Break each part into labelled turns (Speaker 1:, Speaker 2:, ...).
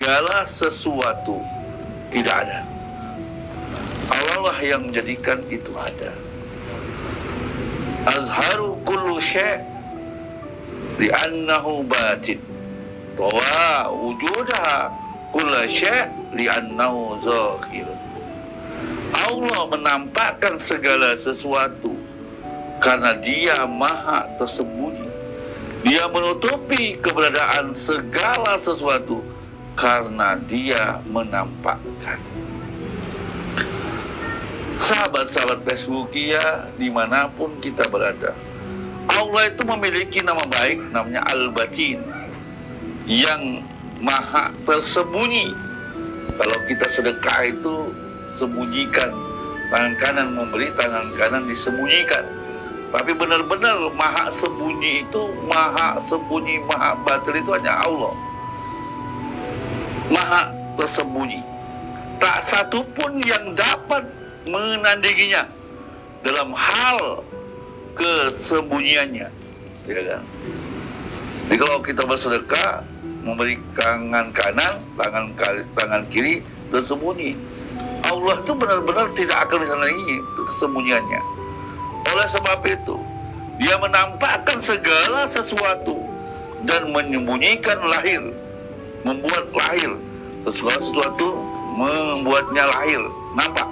Speaker 1: segala sesuatu tidak ada. Allah lah yang menjadikan itu ada. Azharu kullu syai' li'annahu batin wa wujudaha kullu syai' li'annahu zahir. Allah menampakkan segala sesuatu karena dia maha tersembunyi. Dia menutupi keberadaan segala sesuatu karena dia menampakkan. Sahabat-sahabat Facebookia dimanapun kita berada, Allah itu memiliki nama baik namanya Al-Batin, yang maha tersembunyi. Kalau kita sedekah itu sembunyikan, tangan kanan memberi, tangan kanan disembunyikan. Tapi benar-benar maha sembunyi itu, maha sembunyi, maha batin itu hanya Allah. Maha tersembunyi, tak satu pun yang dapat menandinginya dalam hal kesembunyiannya, ya kan? Jadi kalau kita bersedekah, memberi tangan kanan, tangan kiri tersembunyi, Allah itu benar-benar tidak akan bisa menandingi kesembunyiannya. Oleh sebab itu, dia menampakkan segala sesuatu dan menyembunyikan lahir, membuat lahir segala sesuatu, membuatnya lahir, nampak.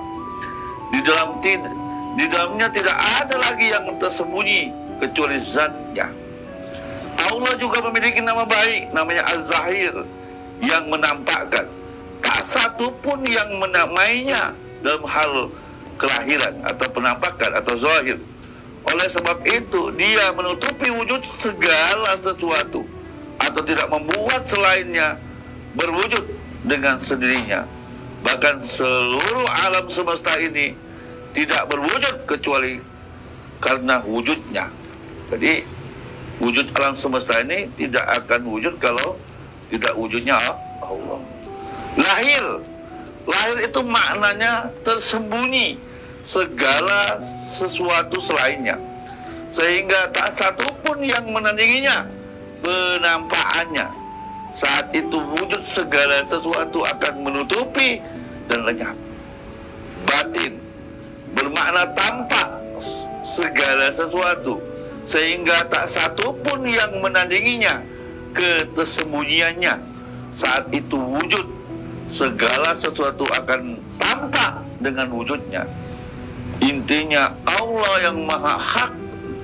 Speaker 1: Di dalamnya tidak ada lagi yang tersembunyi kecuali zatnya. Allah juga memiliki nama baik namanya Az-Zahir, yang menampakkan. Tak satu pun yang menamainya dalam hal kelahiran atau penampakan atau zahir. Oleh sebab itu dia menutupi wujud segala sesuatu atau tidak membuat selainnya berwujud dengan sendirinya. Bahkan seluruh alam semesta ini tidak berwujud kecuali karena wujudnya. Jadi wujud alam semesta ini tidak akan wujud kalau tidak wujudnya Allah. Lahir itu maknanya tersembunyi segala sesuatu selainnya, sehingga tak satu pun yang menandinginya penampakannya. Saat itu wujud segala sesuatu akan menutupi dan lenyap. Batin bermakna tampak segala sesuatu, sehingga tak satu pun yang menandinginya ketersembunyiannya. Saat itu wujud segala sesuatu akan tampak dengan wujudnya. Intinya Allah yang maha hak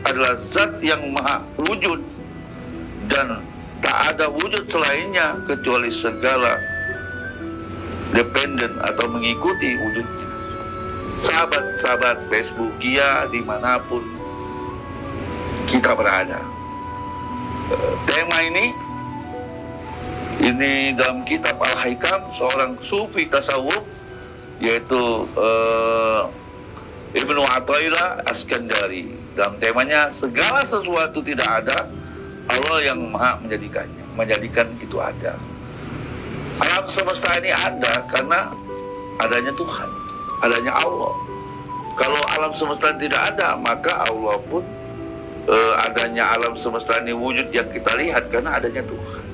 Speaker 1: adalah zat yang maha wujud, dan tak ada wujud selainnya kecuali segala dependen atau mengikuti wujudnya. Sahabat-sahabat Facebookia dimanapun kita berada, tema ini dalam kitab Al-Hikam, seorang sufi tasawuf, yaitu Ibnu Athaillah Askandari. Dalam temanya, segala sesuatu tidak ada, Allah yang maha menjadikan itu ada. Alam semesta ini ada karena adanya Tuhan, adanya Allah. Kalau alam semesta tidak ada, maka Allah pun adanya alam semesta ini wujud yang kita lihat karena adanya Tuhan.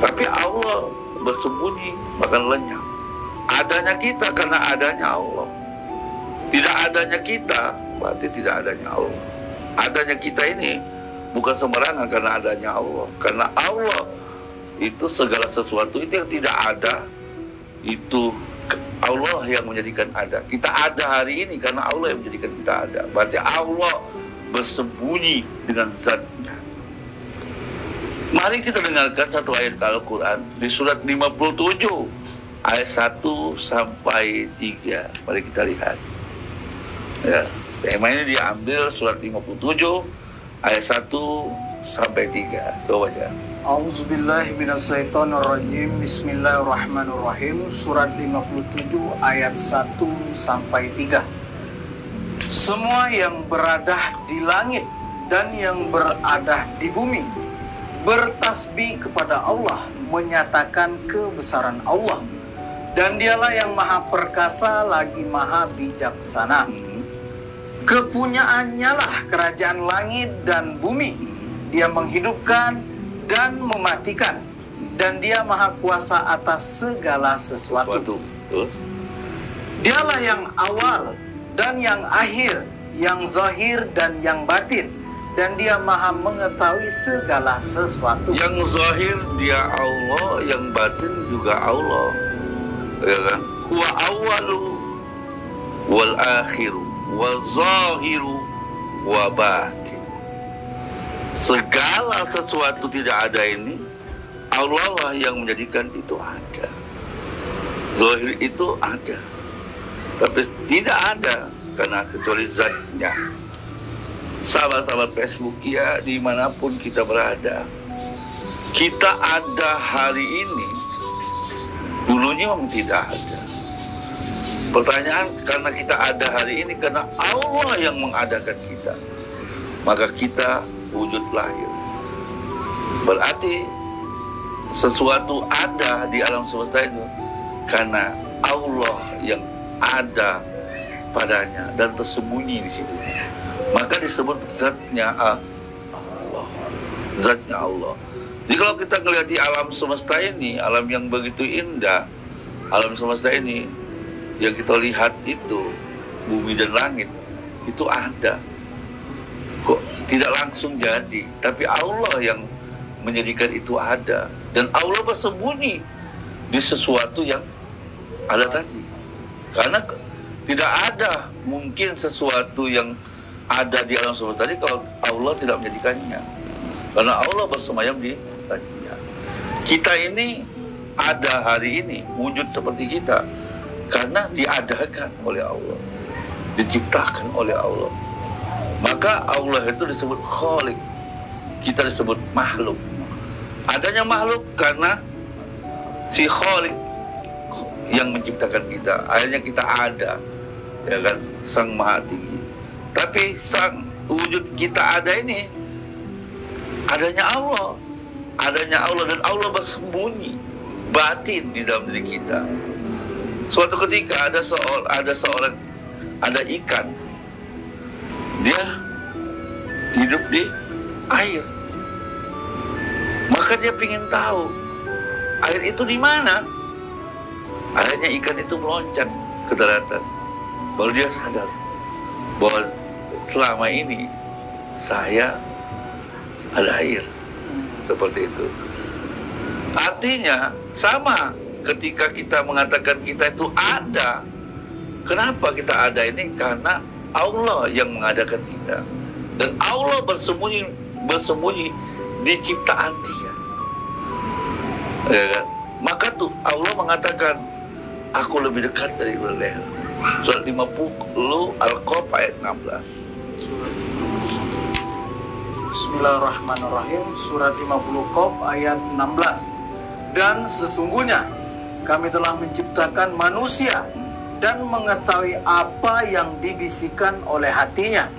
Speaker 1: Tapi Allah bersembunyi bahkan lenyap. Adanya kita karena adanya Allah. Tidak adanya kita berarti tidak adanya Allah. Adanya kita ini bukan sembarangan karena adanya Allah. Karena Allah itu segala sesuatu itu yang tidak ada, itu Allah yang menjadikan ada. Kita ada hari ini karena Allah yang menjadikan kita ada. Berarti Allah bersembunyi dengan zatnya. Mari kita dengarkan satu ayat Al-Quran di surat 57 ayat 1 sampai 3. Mari kita lihat. Ya, tema ini diambil surat 57 ayat 1 sampai 3. Coba aja.
Speaker 2: A'udzubillahi minasyaitonirrajim. Bismillahirrahmanirrahim. Surat 57 ayat 1 sampai 3. Semua yang berada di langit dan yang berada di bumi bertasbih kepada Allah, menyatakan kebesaran Allah, dan dialah yang maha perkasa lagi maha bijaksana. Kepunyaannya lah kerajaan langit dan bumi. Dia menghidupkan dan mematikan, dan Dia maha kuasa atas segala sesuatu. Dialah yang awal dan yang akhir, yang zahir dan yang batin, dan Dia maha mengetahui segala sesuatu.
Speaker 1: Yang zahir Dia Allah, yang batin juga Allah, ya kan? Wa awalu wal akhiru wal zahiru wa batin. Segala sesuatu tidak ada ini, Allah lah yang menjadikan itu ada. Zahir itu ada, tapi tidak ada karena kecuali zatnya. Sahabat-sahabat Facebook ya, dimanapun kita berada, kita ada hari ini, dulunya memang tidak ada. Pertanyaan, karena kita ada hari ini karena Allah yang mengadakan kita, maka kita wujud lahir. Berarti sesuatu ada di alam semesta itu karena Allah yang ada padanya dan tersembunyi di situ. Maka disebut zatnya Allah. Zatnya Allah. Jadi kalau kita melihat di alam semesta ini, alam yang begitu indah, alam semesta ini yang kita lihat itu, bumi dan langit, itu ada. Kok tidak langsung jadi, tapi Allah yang menjadikan itu ada. Dan Allah bersembunyi di sesuatu yang ada tadi. Karena tidak ada mungkin sesuatu yang ada di alam semesta tadi kalau Allah tidak menjadikannya. Karena Allah bersemayam di tadinya. Kita ini ada hari ini, wujud seperti kita, karena diadakan oleh Allah, diciptakan oleh Allah. Maka Allah itu disebut Khalik, kita disebut makhluk. Adanya makhluk karena si Khalik yang menciptakan kita, akhirnya kita ada, ya kan, Sang Maha Tinggi. Tapi sang wujud kita ada ini adanya Allah, dan Allah bersembunyi batin di dalam diri kita. Suatu ketika ada ikan, dia hidup di air, maka dia ingin tahu air itu di mana. Akhirnya ikan itu meloncat ke daratan. Baru dia sadar bahwa selama ini saya ada air. Seperti itu. Artinya sama ketika kita mengatakan kita itu ada. Kenapa kita ada ini? Karena Allah yang mengadakan kita. Dan Allah bersembunyi di ciptaan Dia. Ya kan? Maka tuh Allah mengatakan, aku lebih dekat dari leher. Surat 50 Al-Qaf ayat 16.
Speaker 2: Bismillahirrahmanirrahim. Surat 50 Qaf ayat 16. Dan sesungguhnya kami telah menciptakan manusia dan mengetahui apa yang dibisikkan oleh hatinya,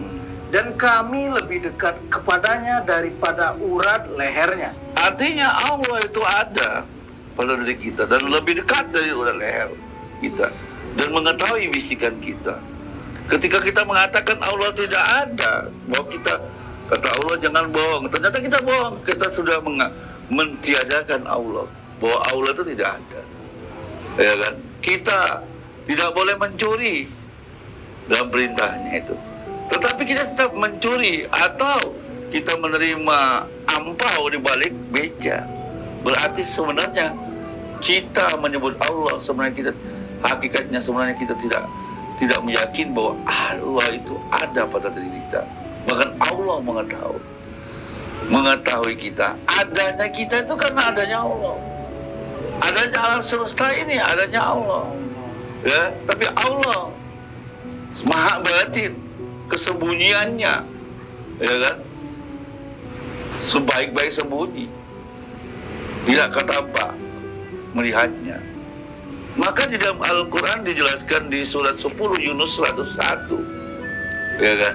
Speaker 2: dan kami lebih dekat kepadanya daripada urat lehernya.
Speaker 1: Artinya Allah itu ada pada diri kita dan lebih dekat dari urat leher kita dan mengetahui bisikan kita. Ketika kita mengatakan Allah tidak ada, bahwa kita kata Allah jangan bohong, ternyata kita bohong. Kita sudah mentiadakan Allah, bahwa Allah itu tidak ada, ya kan? Kita tidak boleh mencuri dalam perintahnya itu, tetapi kita tetap mencuri atau kita menerima ampau di balik beca. Berarti sebenarnya kita menyebut Allah, sebenarnya kita hakikatnya sebenarnya kita tidak meyakini bahwa Allah itu ada pada diri kita. Bahkan Allah mengetahui kita. Adanya kita itu karena adanya Allah. Adanya alam semesta ini adanya Allah. Ya, tapi Allah Maha batin, kesembunyiannya, ya kan? Sebaik-baik sembunyi, tidak ketampak melihatnya. Maka di dalam Al-Quran dijelaskan di surat 10 Yunus 101, ya kan?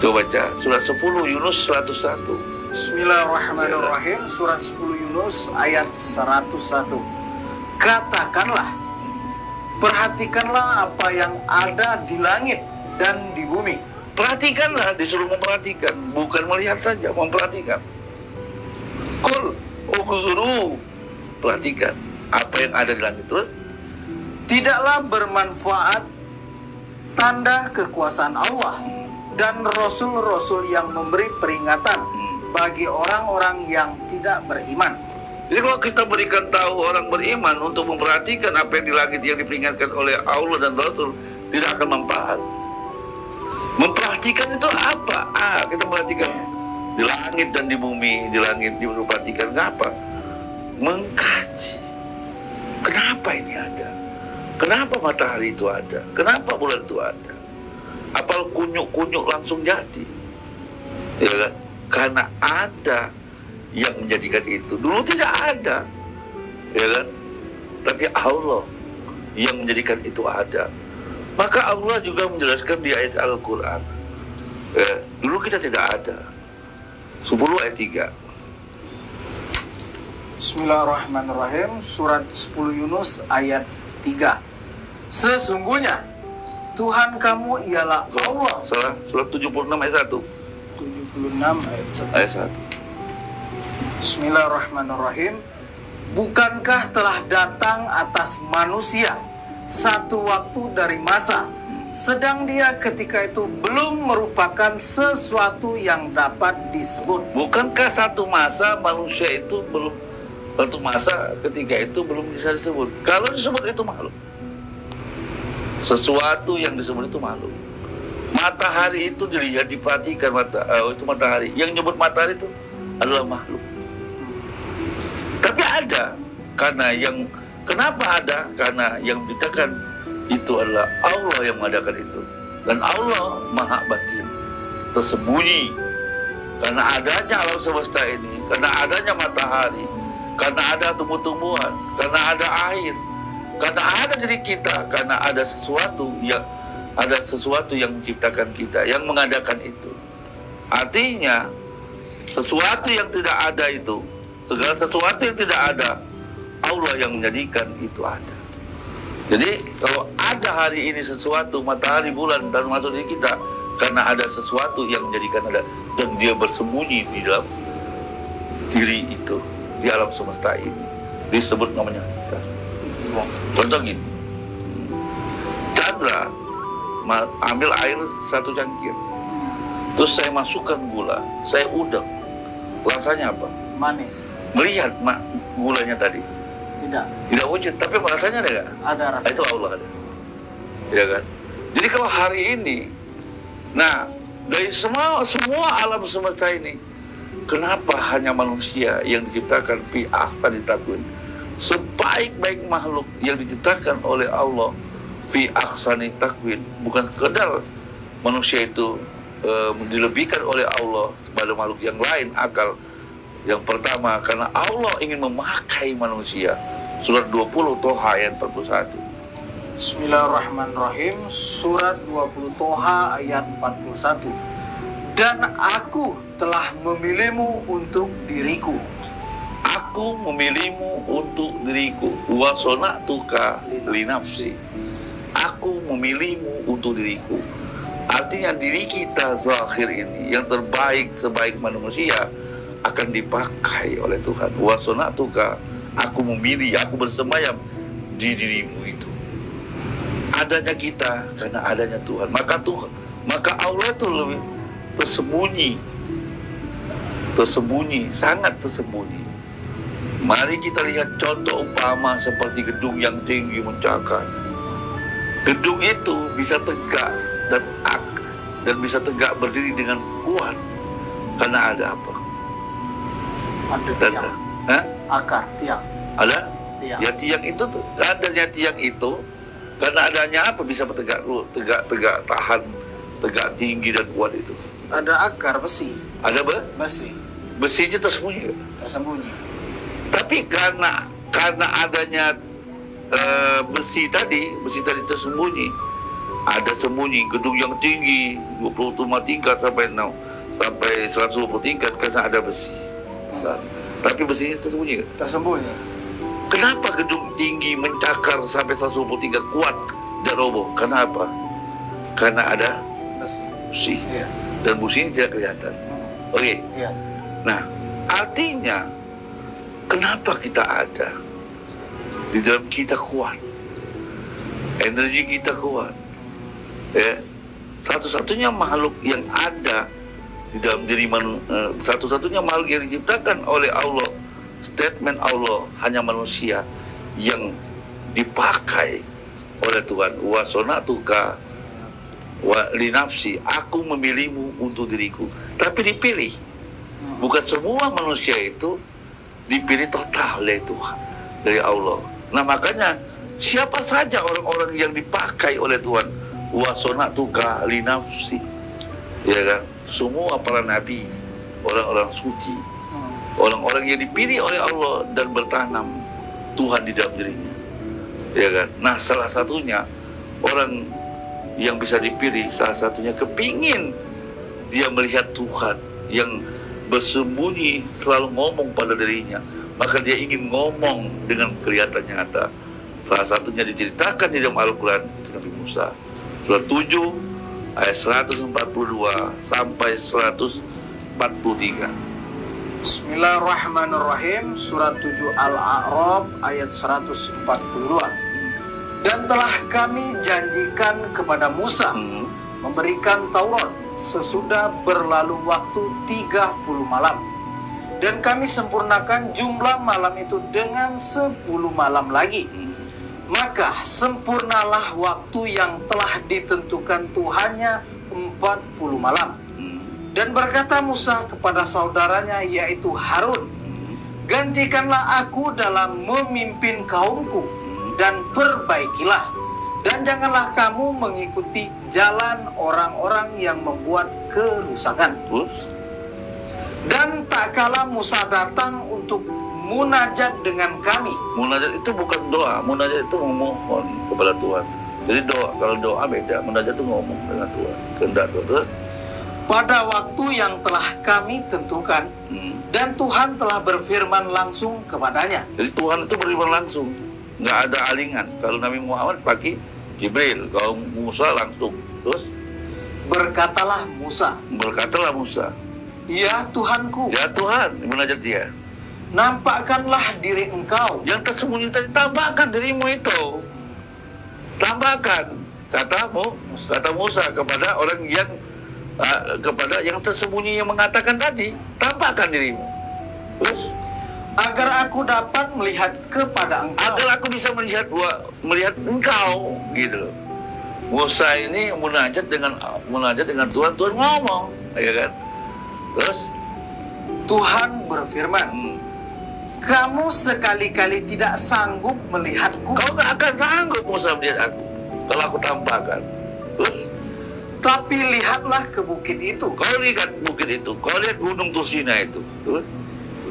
Speaker 1: Coba baca surat 10 Yunus 101.
Speaker 2: Bismillahirrahmanirrahim. Surat 10 Yunus ayat 101. Katakanlah, perhatikanlah apa yang ada di langit dan di bumi.
Speaker 1: Perhatikanlah, disuruh memperhatikan, bukan melihat saja, memperhatikan. Qul, Tunggu, perhatikan apa yang ada di langit terus.
Speaker 2: Tidaklah bermanfaat tanda kekuasaan Allah dan rasul-rasul yang memberi peringatan bagi orang-orang yang tidak beriman.
Speaker 1: Jadi kalau kita berikan tahu orang beriman untuk memperhatikan apa yang di langit yang diperingatkan oleh Allah dan Rasul, tidak akan manfaat. Memperhatikan itu apa? Kita perhatikan di langit dan di bumi. Di langit diperhatikan apa? Mengkaji. Kenapa ini ada? Kenapa matahari itu ada? Kenapa bulan itu ada? Apal kunyuk-kunyuk langsung jadi? Ya kan? Karena ada yang menjadikan itu. Dulu tidak ada, ya kan? Tapi Allah yang menjadikan itu ada. Maka Allah juga menjelaskan di ayat Al-Quran. Dulu kita tidak ada. 10 ayat 3.
Speaker 2: Bismillahirrahmanirrahim. Surat 10 Yunus ayat 3. Sesungguhnya Tuhan kamu ialah Allah.
Speaker 1: Salah, surat 76 ayat 1.
Speaker 2: 76 ayat 1.
Speaker 1: Ayat 1.
Speaker 2: Bismillahirrahmanirrahim. Bukankah telah datang atas manusia satu waktu dari masa, sedang dia ketika itu belum merupakan sesuatu yang dapat disebut.
Speaker 1: Bukankah satu masa manusia itu belum, satu masa ketika itu belum bisa disebut. Kalau disebut itu makhluk. Sesuatu yang disebut itu makhluk. Matahari itu dilihat, diperhatikan itu matahari. Yang nyebut matahari itu adalah makhluk. Tapi ada, karena yang kenapa ada? Karena yang menciptakan itu adalah Allah yang mengadakan itu. Dan Allah maha batin, tersembunyi. Karena adanya alam semesta ini, karena adanya matahari, karena ada tumbuh-tumbuhan, karena ada air, karena ada diri kita, karena ada sesuatu yang menciptakan kita, yang mengadakan itu. Artinya sesuatu yang tidak ada itu, segala sesuatu yang tidak ada, Allah yang menjadikan itu ada. Jadi kalau ada hari ini sesuatu, matahari, bulan, dan masuk diri kita, karena ada sesuatu yang menjadikan ada, dan dia bersembunyi di dalam diri itu, di alam semesta ini, disebut namanya zat. Contoh gini, Chandra ambil air 1 cangkir, terus saya masukkan gula, saya udang, rasanya apa?
Speaker 2: Manis.
Speaker 1: Melihat gulanya tadi tidak wujud, tapi rasanya ada nggak?
Speaker 2: Ada rasa.
Speaker 1: Itu Allah ada, ya kan? Jadi kalau hari ini, nah dari semua alam semesta ini, kenapa hanya manusia yang diciptakan fi ahsani taqwim, sebaik-baik makhluk yang diciptakan oleh Allah fi ahsani taqwim, bukan sekedar manusia itu dilebihkan oleh Allah kepada makhluk yang lain akal. Yang pertama, karena Allah ingin memakai manusia. Surat 20 Toha ayat 41.
Speaker 2: Bismillahirrahmanirrahim. Surat 20 Toha ayat 41. Dan aku telah memilihmu untuk diriku.
Speaker 1: Aku memilihmu untuk diriku. Wa sona'tuka li nafsi. Aku memilihmu untuk diriku. Artinya diri kita zahir ini, yang terbaik sebaik manusia, akan dipakai oleh Tuhan. Wa sona'tuka, aku memilih, aku bersemayam di dirimu itu. Adanya kita karena adanya Tuhan. Maka Allah itu lebih tersembunyi, sangat tersembunyi. Mari kita lihat contoh umpama seperti gedung yang tinggi mencakar. Gedung itu bisa tegak dan bisa tegak berdiri dengan kuat karena ada apa?
Speaker 2: Ada tiang. Akar tiang.
Speaker 1: Ada?
Speaker 2: Tiang.
Speaker 1: Ya tiang itu, adanya tiang itu karena adanya apa bisa tegak tahan, tegak tinggi dan kuat itu.
Speaker 2: Ada akar besi.
Speaker 1: Ada
Speaker 2: Besi.
Speaker 1: besinya tersembunyi.
Speaker 2: Tersembunyi.
Speaker 1: Tapi karena adanya besi tadi tersembunyi. Ada sembunyi gedung yang tinggi 25 tingkat sampai 120 tingkat karena ada besi. Tapi besinya tersembunyi.
Speaker 2: Tersembunyi.
Speaker 1: Kenapa gedung tinggi mencakar sampai 120 tingkat kuat dan roboh? Kenapa? Karena ada besi.
Speaker 2: Iya.
Speaker 1: Dan besinya tidak kelihatan. Oke.
Speaker 2: Iya.
Speaker 1: Nah, artinya Kenapa kita ada? Di dalam kita kuat, energi kita kuat. Ya, satu-satunya makhluk yang ada di dalam diri satu-satunya makhluk yang diciptakan oleh Allah, statement Allah, hanya manusia yang dipakai oleh Tuhan. Wa sonatuka wa linafsi, aku memilihmu untuk diriku. Tapi dipilih. Bukan semua manusia itu dipilih total oleh Tuhan, dari Allah. Nah makanya siapa saja orang-orang yang dipakai oleh Tuhan, wa sonatuka linafsi, ya kan? Semua para nabi, orang-orang suci, orang-orang yang dipilih oleh Allah dan bertanam Tuhan di dalam dirinya, ya kan? Nah salah satunya orang yang bisa dipilih, salah satunya kepingin dia melihat Tuhan yang bersembunyi, selalu ngomong pada dirinya, maka dia ingin ngomong dengan kelihatan nyata. Salah satunya diceritakan di dalam Al-Quran, Nabi Musa, surat 7 ayat 142 sampai 143.
Speaker 2: Bismillahirrahmanirrahim. Surat 7 Al-A'raf ayat 142. Dan telah kami janjikan kepada Musa memberikan Taurat sesudah berlalu waktu 30 malam. Dan kami sempurnakan jumlah malam itu dengan 10 malam lagi. Maka sempurnalah waktu yang telah ditentukan Tuhannya 40 malam. Dan berkata Musa kepada saudaranya yaitu Harun, gantikanlah aku dalam memimpin kaumku dan perbaikilah. Dan janganlah kamu mengikuti jalan orang-orang yang membuat kerusakan. Dan tak kala Musa datang untuk munajat dengan kami.
Speaker 1: Munajat itu bukan doa, munajat itu memohon kepada Tuhan. Jadi doa, kalau doa beda, munajat itu ngomong dengan Tuhan. Kehendak Tuhan.
Speaker 2: Pada waktu yang telah kami tentukan, dan Tuhan telah berfirman langsung kepadanya.
Speaker 1: Jadi Tuhan itu berfirman langsung, nggak ada alingan. Kalau Nabi Muhammad pakai Jibril, kalau Musa langsung. Terus
Speaker 2: berkatalah Musa, ya Tuhanku,
Speaker 1: ya Tuhan, munajat dia,
Speaker 2: nampakkanlah diri engkau
Speaker 1: yang tersembunyi tadi, tambahkan dirimu itu, tambahkan, kata Musa kepada orang yang kepada yang tersembunyi yang mengatakan tadi, tambahkan dirimu. Terus
Speaker 2: agar aku dapat melihat kepada engkau,
Speaker 1: agar aku bisa melihat engkau, gitu loh. Musa ini munajat dengan Tuhan, Tuhan ngomong, ya kan? Terus
Speaker 2: Tuhan berfirman, kamu sekali-kali tidak sanggup melihatku.
Speaker 1: Kau gak akan sanggup Musa melihat aku kalau aku tampakkan. Terus
Speaker 2: tapi lihatlah ke bukit itu.
Speaker 1: Kau lihat bukit itu, kau lihat gunung Tursina itu. Terus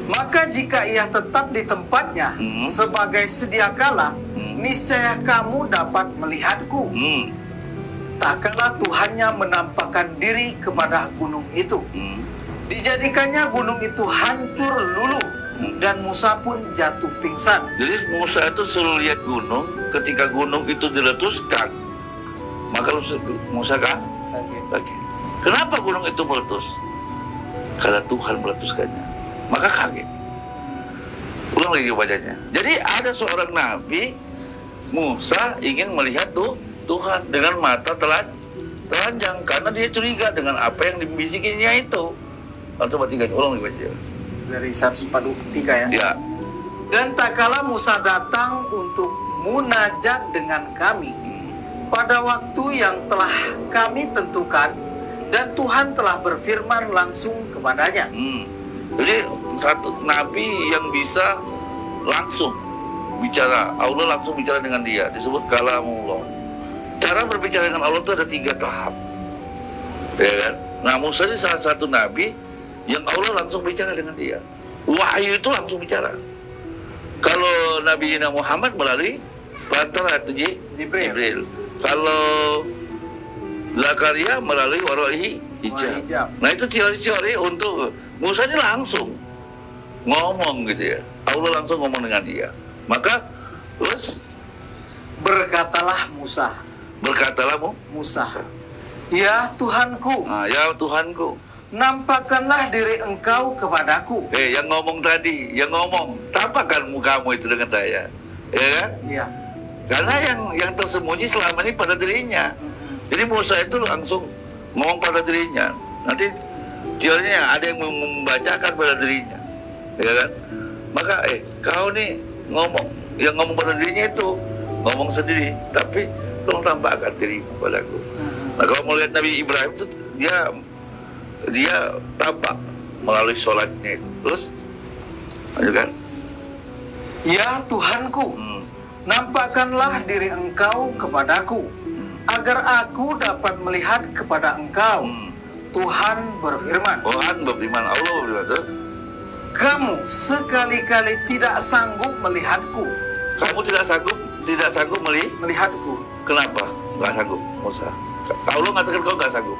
Speaker 2: maka jika ia tetap di tempatnya sebagai sedia kala, niscaya kamu dapat melihatku. Tak kala Tuhannya menampakkan diri kepada gunung itu. Dijadikannya gunung itu hancur luluh, dan Musa pun jatuh pingsan.
Speaker 1: Jadi Musa itu selalu lihat gunung, ketika gunung itu diletuskan, maka Musa kaget. Kenapa gunung itu meletus? Karena Tuhan meletuskannya, maka kaget. Ulang lagi bacanya. Jadi ada seorang nabi, Musa ingin melihat Tuhan dengan mata telanjang karena dia curiga dengan apa yang dibisikinnya itu. Coba ulang lagi baca.
Speaker 2: Dari 143 ya.
Speaker 1: Ya.
Speaker 2: Dan tak kala Musa datang untuk munajat dengan kami pada waktu yang telah kami tentukan, dan Tuhan telah berfirman langsung kepadanya.
Speaker 1: Jadi satu nabi yang bisa langsung bicara, Allah langsung bicara dengan dia, disebut kalamullah. Cara berbicara dengan Allah itu ada 3 tahap, ya kan? Nah Musa ini salah satu nabi yang Allah langsung bicara dengan dia. Wahyu itu langsung bicara. Kalau Nabi Muhammad melalui perantara itu Jibril. Kalau Zakaria melalui warwahi hijab. Nah itu teori-teori untuk Musa ini langsung ngomong gitu ya. Allah langsung ngomong dengan dia. Maka terus
Speaker 2: berkatalah Musa.
Speaker 1: Berkatalah
Speaker 2: Musa. Ya Tuhanku.
Speaker 1: Nah, ya Tuhanku.
Speaker 2: nampakkanlah diri engkau kepadaku.
Speaker 1: Yang ngomong tadi, yang ngomong, tampakkan mukamu itu dengan saya, ya kan?
Speaker 2: Iya.
Speaker 1: Karena yang tersembunyi selama ini pada dirinya. Jadi Musa itu langsung ngomong pada dirinya. Nanti teorinya ada yang membacakan pada dirinya, ya kan? Maka kau nih ngomong, yang ngomong pada dirinya itu ngomong sendiri, tapi tolong tampakkan dirimu padaku. Nah, kalau melihat Nabi Ibrahim itu dia tampak melalui sholatnya itu. Terus lanjutkan.
Speaker 2: Ya Tuhanku, nampakkanlah diri engkau kepadaku, agar aku dapat melihat kepada engkau. Tuhan berfirman.
Speaker 1: Tuhan berfirman, Allah berfirman. Terus?
Speaker 2: Kamu sekali-kali tidak sanggup melihatku.
Speaker 1: Kamu tidak sanggup
Speaker 2: melihatku.
Speaker 1: Kenapa nggak sanggup, Musa? Allah mengatakan kau nggak sanggup.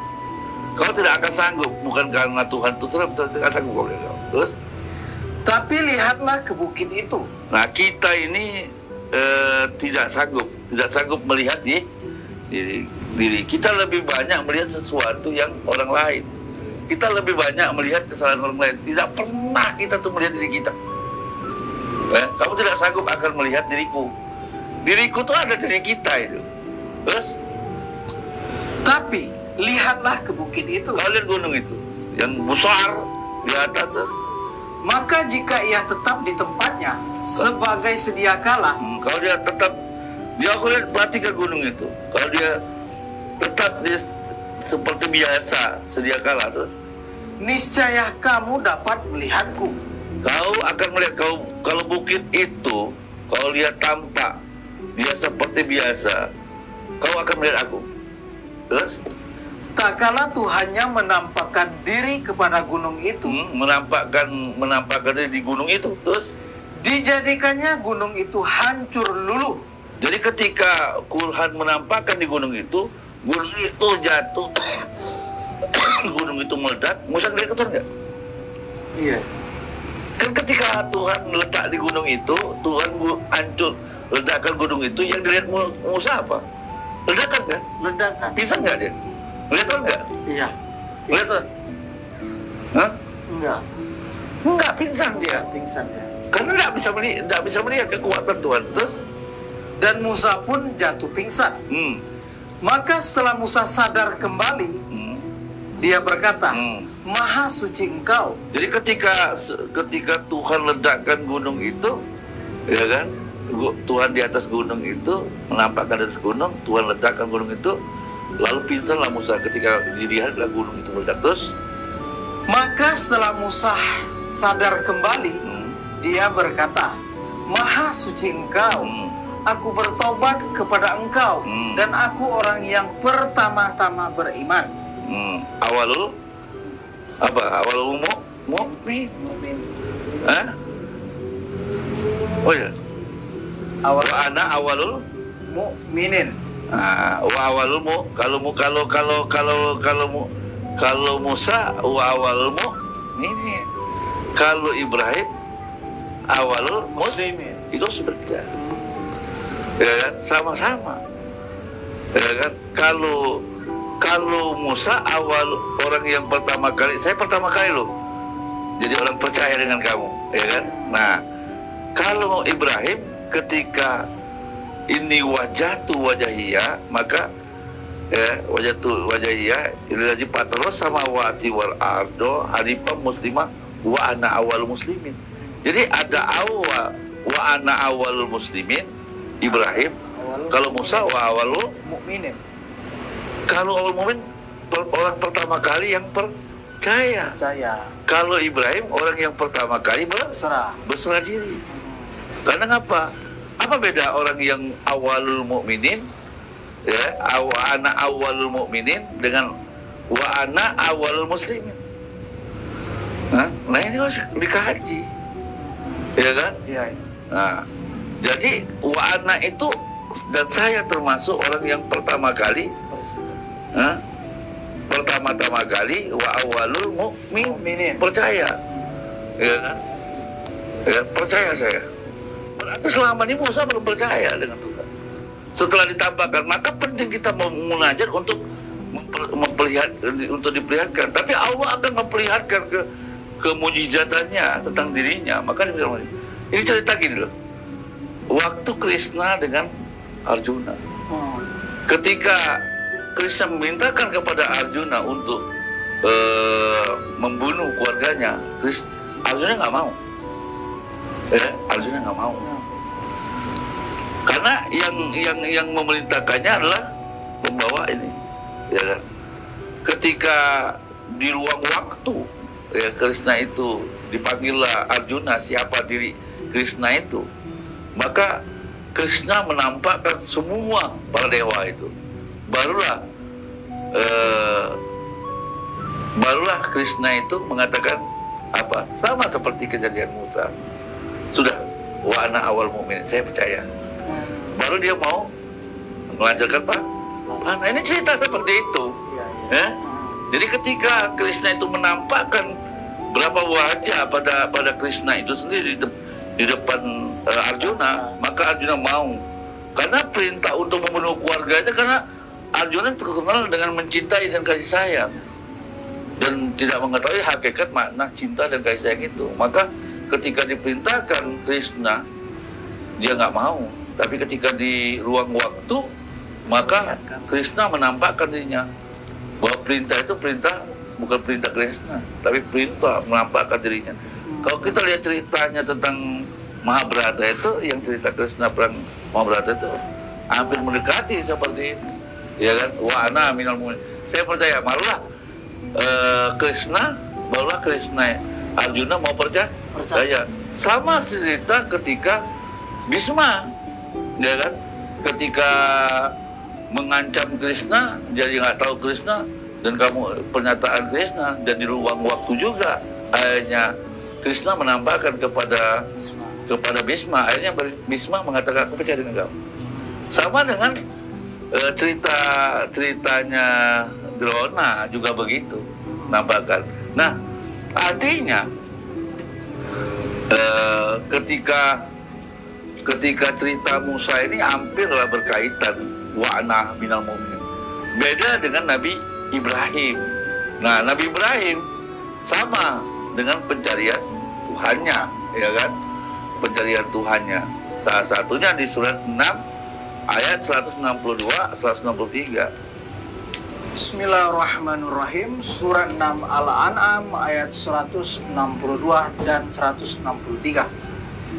Speaker 1: Kau tidak akan sanggup, bukan karena Tuhan itu tidak sanggup kau. Terus?
Speaker 2: Tapi lihatlah ke bukit itu.
Speaker 1: Nah, kita ini tidak sanggup melihat diri. Kita lebih banyak melihat sesuatu yang orang lain. Kita lebih banyak melihat kesalahan orang lain. Tidak pernah kita tuh melihat diri kita. Kamu tidak sanggup akan melihat diriku. Diriku tuh ada diri kita itu. Terus?
Speaker 2: Tapi lihatlah ke bukit itu.
Speaker 1: Kalian gunung itu yang besar di atas. Terus?
Speaker 2: Maka jika ia tetap di tempatnya sebagai sedia kala,
Speaker 1: kalau dia tetap, aku lihat perhatikan gunung itu. Kalau dia tetap seperti biasa sedia kala, tuh
Speaker 2: niscaya kamu dapat melihatku.
Speaker 1: Kau akan melihat, kalau bukit itu, kalau dia tampak dia seperti biasa, kau akan melihat aku. Terus?
Speaker 2: Tak kala Tuhannya menampakkan diri kepada gunung itu.
Speaker 1: Menampakkan diri di gunung itu. Terus?
Speaker 2: Dijadikannya gunung itu hancur luluh.
Speaker 1: Jadi ketika Tuhan menampakkan di gunung itu jatuh, gunung itu meledak. Musa ngeliat itu enggak?
Speaker 2: Iya.
Speaker 1: Kan ketika Tuhan meledak di gunung itu, Tuhan hancur, ledakkan gunung itu, yang dilihat Musa apa? Ledakan kan?
Speaker 2: Ledakan.
Speaker 1: Bisa nggak dia? Lihat tuh enggak?
Speaker 2: Iya.
Speaker 1: Lihat tuh? Hah?
Speaker 2: Enggak.
Speaker 1: Enggak, pingsan dia.
Speaker 2: Pingsan ya.
Speaker 1: Karena enggak bisa melihat kekuatan Tuhan. Terus?
Speaker 2: Dan Musa pun jatuh pingsan. Maka setelah Musa sadar kembali, dia berkata, Maha suci engkau.
Speaker 1: Jadi ketika Tuhan ledakkan gunung itu, ya kan? Tuhan di atas gunung itu, menampakkan di atas gunung, Tuhan ledakkan gunung itu, lalu pingsanlah Musa ketika dilihatlah gunung itu meledak. Terus?
Speaker 2: Maka setelah Musa sadar kembali, dia berkata, Maha suci engkau, aku bertobat kepada engkau, dan aku orang yang pertama-tama beriman.
Speaker 1: Awalul mu'min. Hah? Oh ya. Wa ana awalul
Speaker 2: mu'minin.
Speaker 1: Wa awalul kalau Musa wa awalul mu'minin. Kalau Ibrahim awalul muslimin. Itu berbeda. Ya kan? Sama-sama. Ya kan? Kalau Musa awal orang yang pertama kali, saya pertama kali loh jadi orang percaya dengan kamu, ya kan? Nah, kalau Ibrahim ketika ini wajahiyah, maka ya wajahiyah ini lagi patros sama wati wal ardo hanifah muslimah wa ana awal muslimin. Jadi ada awal wa ana awal muslimin Ibrahim, kalau Musa wa awalul
Speaker 2: mukminin.
Speaker 1: Kalau awal mukmin orang pertama kali yang percaya. Kalau Ibrahim orang yang pertama kali berserah diri. Karena apa? Apa beda orang yang awalul mukminin, ya, ana awalul mukminin dengan wa ana awalul muslimin? Nah ini harus dikaji, ya kan?
Speaker 2: Iya.
Speaker 1: Nah, jadi wa ana itu dan saya termasuk orang yang pertama kali. Pertama-tama kali wa awalul mu'minin, percaya, ya kan? Ya, percaya saya. Berarti selama ini Musa belum percaya dengan Tuhan. Setelah ditampakkan, maka penting kita munajat untuk untuk diperlihatkan, tapi Allah akan memperlihatkan ke mujizatannya tentang dirinya. Maka ini cerita gini loh, waktu Krishna dengan Arjuna, ketika Krishna memintakan kepada Arjuna untuk membunuh keluarganya, Arjuna nggak mau. Arjuna nggak mau. Karena yang memerintahkannya adalah pembawa ini, ya kan? Ketika di ruang waktu, ya, Krishna itu dipanggillah Arjuna, siapa diri Krishna itu, maka Krishna menampakkan semua para dewa itu. Barulah Krishna itu mengatakan apa? Sama seperti kejadian Musa. Sudah, wa ana awal mu'min, saya percaya. Baru dia mau melancarkan panah. Ini cerita seperti itu. Ya? Jadi ketika Krishna itu menampakkan berapa wajah pada Krishna itu sendiri di depan Arjuna, maka Arjuna mau. Karena perintah untuk membunuh keluarganya, karena Arjuna terkenal dengan mencintai dan kasih sayang, dan tidak mengetahui hakikat makna cinta dan kasih sayang itu. Maka ketika diperintahkan Krishna, dia nggak mau. Tapi ketika di ruang waktu, maka Krishna menampakkan dirinya. Bahwa perintah itu bukan perintah Krishna, tapi perintah menampakkan dirinya. Kalau kita lihat ceritanya tentang Mahabharata itu, yang cerita Krishna perang Mahabharata itu hampir mendekati seperti ini, ya kan? Wa ana minal mu'minin. Saya percaya, barulah Krishna Arjuna mau percaya. Sama cerita ketika Bhisma, ya kan? Ketika mengancam Krishna, jadi nggak tahu Krishna, dan kamu pernyataan Krishna, dan di ruang waktu juga akhirnya Krishna menampakkan kepada Bhisma. Akhirnya Bhisma mengatakan, aku percaya dengan kamu. Sama dengan ceritanya Drona juga begitu nampakkan. Nah, artinya ketika cerita Musa ini hampirlah berkaitan wa'na minal mu'minin. Beda dengan Nabi Ibrahim. Nah, Nabi Ibrahim sama dengan pencarian Tuhannya, ya kan? Pencarian Tuhannya. Salah satunya di surat 6 ayat 162 163.
Speaker 2: Bismillahirrahmanirrahim. Surat 6 Al-An'am ayat 162 dan 163.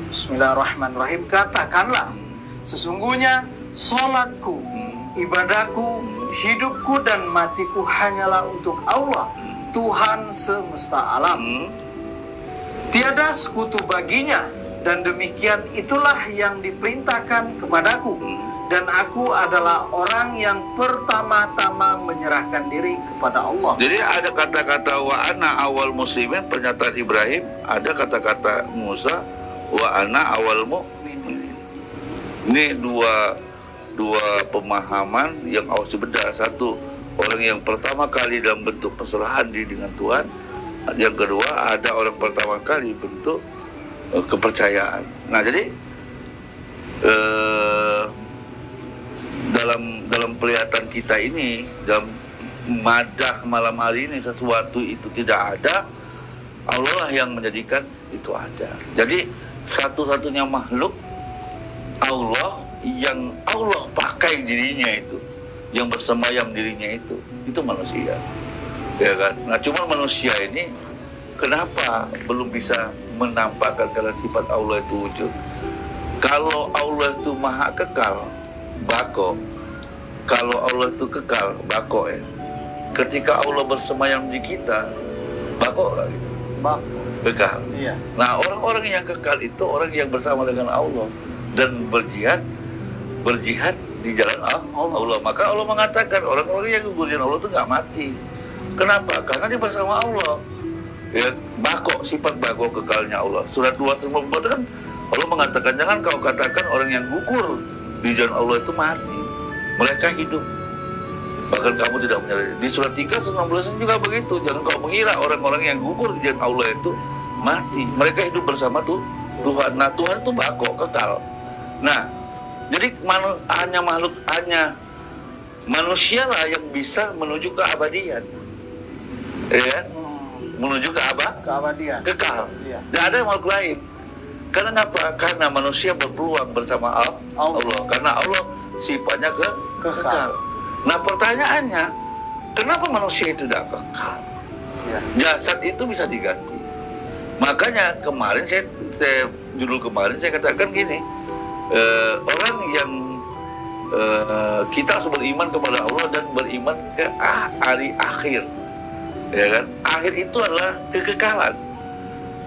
Speaker 2: Bismillahirrahmanirrahim. Katakanlah, sesungguhnya sholatku, ibadahku, hidupku dan matiku hanyalah untuk Allah, Tuhan semesta alam. Tiada sekutu baginya, dan demikian itulah yang diperintahkan kepadaku. Dan aku adalah orang yang pertama-tama menyerahkan diri kepada Allah.
Speaker 1: Jadi ada kata-kata wa ana awal muslimin, pernyataan Ibrahim. Ada kata-kata Musa wa ana awal mu'minin. Ini dua pemahaman yang harus dibedah. Satu, orang yang pertama kali dalam bentuk perserahan diri dengan Tuhan. Yang kedua, ada orang pertama kali bentuk kepercayaan. Nah, jadi dalam pelihatan kita ini, dalam madah malam hari ini, sesuatu itu tidak ada, Allah lah yang menjadikan itu ada. Jadi satu-satunya makhluk Allah yang Allah pakai dirinya itu, yang bersemayam dirinya itu manusia, ya kan? Nah, cuma manusia ini kenapa belum bisa menampakkan kalau sifat Allah itu wujud? Kalau Allah itu maha kekal, bako. Kalau Allah itu kekal, bako ya. Ketika Allah bersemayam di kita, bako lagi.
Speaker 2: Bako.
Speaker 1: Kekal.
Speaker 2: Iya.
Speaker 1: Nah, orang-orang yang kekal itu orang yang bersama dengan Allah dan berjihad di jalan Allah. Maka Allah mengatakan orang-orang yang gugur di Allah itu nggak mati. Kenapa? Karena dia bersama Allah. Ya, bako, sifat bako kekalnya Allah. Surat 2:94 kan Allah mengatakan, jangan kau katakan orang yang gugur di jalan Allah itu mati. Mereka hidup. Bahkan kamu tidak menyadari. Di surat 3:19 juga begitu. Jangan kau mengira orang-orang yang gugur di jalan Allah itu mati. Mereka hidup bersama Tuhan. Nah, Tuhan itu bako, kekal. Nah, jadi hanya manusialah yang bisa menuju ke abadian, ya, menuju ke
Speaker 2: Keabadian.
Speaker 1: kekal.
Speaker 2: Iya.
Speaker 1: Tidak ada makhluk lain. Karena apa? Karena manusia berpeluang bersama Allah. Karena Allah sifatnya kekal. Nah pertanyaannya, kenapa manusia itu tidak kekal?
Speaker 2: Iya.
Speaker 1: Jasad itu bisa diganti. Makanya kemarin judul kemarin saya katakan gini, orang yang kita harus beriman kepada Allah dan beriman ke hari akhir, ya kan? Akhir itu adalah kekekalan.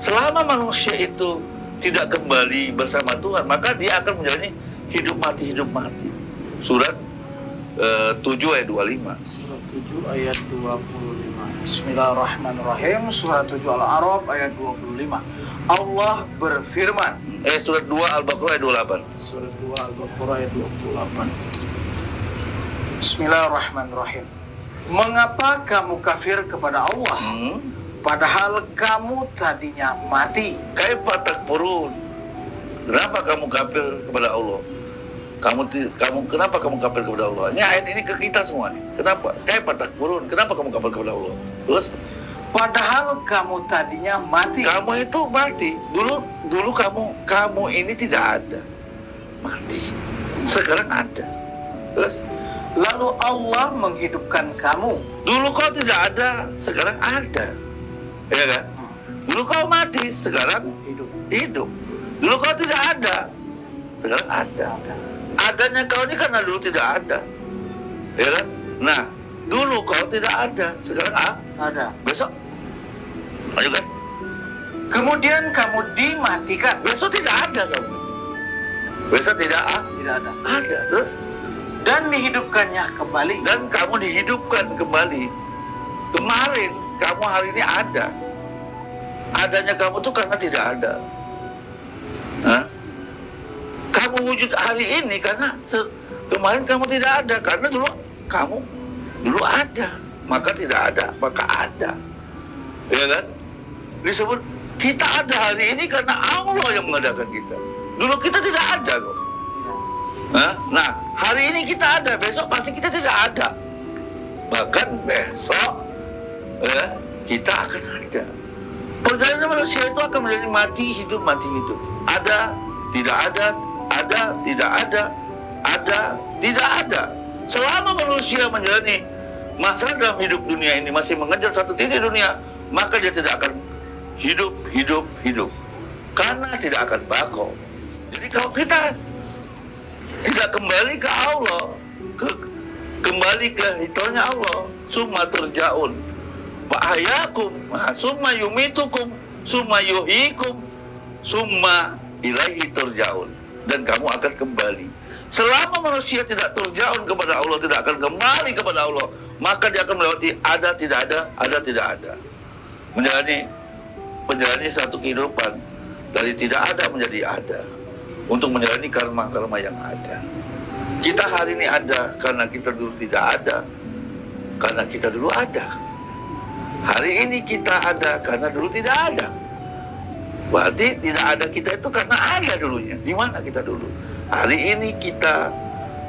Speaker 1: Selama manusia itu tidak kembali bersama Tuhan, maka dia akan menjalani hidup mati. Surat 7 ayat 25.
Speaker 2: Surat 7 ayat 25. Bismillahirrahmanirrahim. Surat 7 Al-A'raf ayat 25. Allah berfirman.
Speaker 1: Surat 2 Al-Baqarah ayat 28.
Speaker 2: Surat 2 Al-Baqarah ayat 28. Bismillahirrahmanirrahim. Mengapa kamu kafir kepada Allah? Padahal kamu tadinya mati.
Speaker 1: Kaifa takfurun? Kenapa kamu kafir kepada Allah? Kenapa kamu kafir kepada Allah? Ini ayat ini ke kita semua nih. Kenapa? Kaifa takfurun? Kenapa kamu kafir kepada Allah? Terus?
Speaker 2: Padahal kamu tadinya mati.
Speaker 1: Kamu itu mati. Dulu kamu ini tidak ada. Mati. Sekarang ada. Terus?
Speaker 2: Lalu Allah menghidupkan kamu.
Speaker 1: Dulu kau tidak ada, sekarang ada. Ya kan? Dulu kau mati, sekarang hidup. Dulu kau tidak ada, sekarang ada. Adanya kau ini karena dulu tidak ada. Ya kan? Nah, dulu kau tidak ada, sekarang
Speaker 2: ada.
Speaker 1: Besok lanjutkan.
Speaker 2: Kemudian kamu dimatikan.
Speaker 1: Besok tidak ada kamu. Besok tidak ada. Ada, terus?
Speaker 2: Dan dihidupkannya kembali.
Speaker 1: Dan kamu dihidupkan kembali. Kemarin kamu hari ini ada. Adanya kamu tuh karena tidak ada. Kamu wujud hari ini karena kemarin kamu tidak ada. Karena dulu ada, maka tidak ada, maka ada. Ya kan? Disebut kita ada hari ini karena Allah yang mengadakan kita. Dulu kita tidak ada kok. Nah, hari ini kita ada, besok pasti kita tidak ada. Bahkan besok kita akan ada. Perjalanan manusia itu akan menjadi mati hidup. Ada, tidak ada, ada, tidak ada, ada, tidak ada. Selama manusia menjalani masa dalam hidup dunia ini masih mengejar satu titik dunia, maka dia tidak akan hidup. Karena tidak akan bako. Jadi kalau kita tidak kembali ke Allah, kembali ke hitonya Allah, summa turja'un fa'ayakum, summa yumitukum, summa yuhikum, summa ilaihi turja'un, dan kamu akan kembali. Selama manusia tidak turja'un kepada Allah, tidak akan kembali kepada Allah, maka dia akan melewati ada tidak ada, menjalani satu kehidupan dari tidak ada menjadi ada, untuk menjalani karma-karma yang ada. Kita hari ini ada karena kita dulu tidak ada, karena kita dulu ada. Hari ini kita ada karena dulu tidak ada. Berarti tidak ada kita itu karena ada dulunya. Di mana kita dulu? Hari ini kita,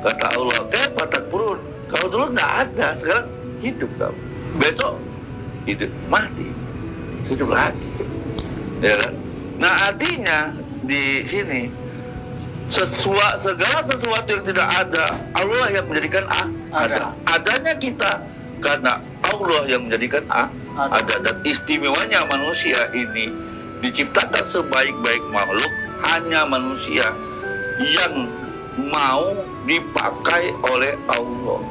Speaker 1: kata Allah, kaifa takfurun? Kalau dulu tidak ada, sekarang hidup kamu. Besok hidup, mati, hidup lagi. Ya kan? Nah artinya di sini segala sesuatu yang tidak ada, Allah yang menjadikan ada. Adanya kita karena Allah yang menjadikan ada. Dan istimewanya manusia ini diciptakan sebaik-baik makhluk, hanya manusia yang mau dipakai oleh Allah.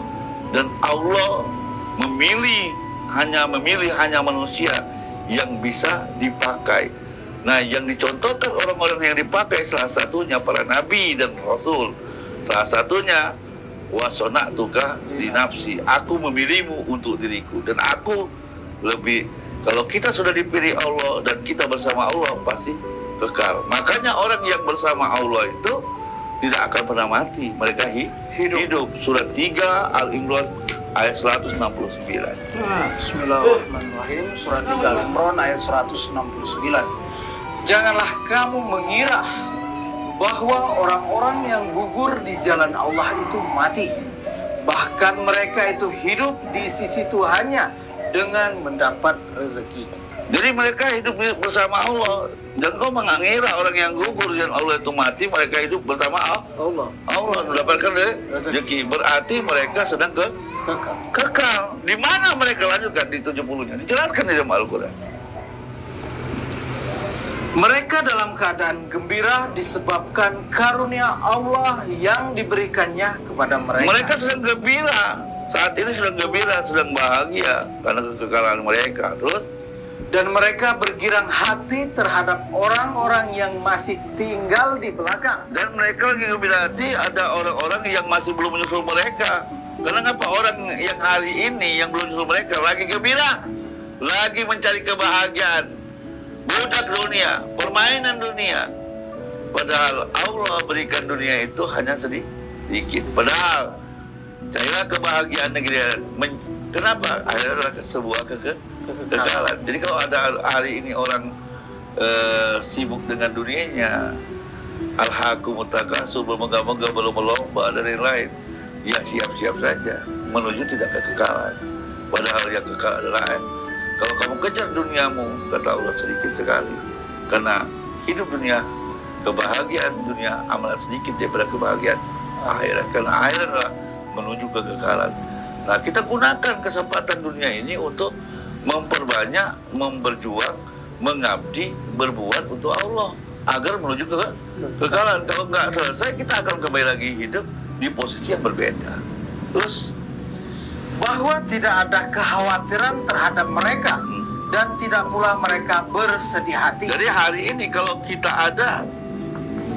Speaker 1: Dan Allah memilih hanya manusia yang bisa dipakai. Nah, yang dicontohkan orang-orang yang dipakai salah satunya para nabi dan rasul. Salah satunya wasona'tuka li nafsi, aku memilihmu untuk diriku. Dan aku lebih, kalau kita sudah dipilih Allah dan kita bersama Allah pasti kekal. Makanya orang yang bersama Allah itu tidak akan pernah mati, mereka hidup. Surat 3 Al-Imran ayat 169.
Speaker 2: Bismillahirrahmanirrahim. Surat 3 Al-Imran ayat 169. Janganlah kamu mengira bahwa orang-orang yang gugur di jalan Allah itu mati. Bahkan mereka itu hidup di sisi Tuhannya dengan mendapat rezeki.
Speaker 1: Jadi mereka hidup bersama Allah. Dan kau mengira orang yang gugur dan Allah itu mati, mereka hidup bersama
Speaker 2: Allah.
Speaker 1: Allah mendapatkan rezeki. Berarti mereka sedang kekal. Di mana mereka lanjutkan di 70-nya? Dijelaskan di dalam Al-Quran.
Speaker 2: Mereka dalam keadaan gembira disebabkan karunia Allah yang diberikannya kepada mereka.
Speaker 1: Mereka sedang gembira. Saat ini sedang gembira, sedang bahagia karena kekekalan mereka. Terus?
Speaker 2: Dan mereka bergirang hati terhadap orang-orang yang masih tinggal di belakang.
Speaker 1: Dan mereka lagi gembira hati ada orang-orang yang masih belum menyusul mereka. Karena apa? Orang yang hari ini yang belum menyusul mereka lagi gembira, lagi mencari kebahagiaan, budak dunia, permainan dunia. Padahal Allah berikan dunia itu hanya sedikit. Padahal carilah kebahagiaan negeri. Kenapa? Akhirnya adalah sebuah kekekalan. Jadi kalau ada hari ini orang sibuk dengan dunianya, alhaakumut takasur, bermegah-megah, berlomba-lomba dan lain-lain, ya siap-siap saja menuju tidak kekekalan. Padahal yang kekal adalah kalau kamu kejar duniamu, kata Allah, sedikit sekali. Karena hidup dunia, kebahagiaan dunia amat sedikit daripada kebahagiaan akhirat. Karena akhirat adalah menuju kekekalan. Nah, kita gunakan kesempatan dunia ini untuk memperbanyak, berjuang, mengabdi, berbuat untuk Allah agar menuju kekekalan. Kalau nggak selesai, kita akan kembali lagi hidup di posisi yang berbeda. Terus
Speaker 2: bahwa tidak ada kekhawatiran terhadap mereka dan tidak pula mereka bersedih hati.
Speaker 1: Jadi hari ini kalau kita ada,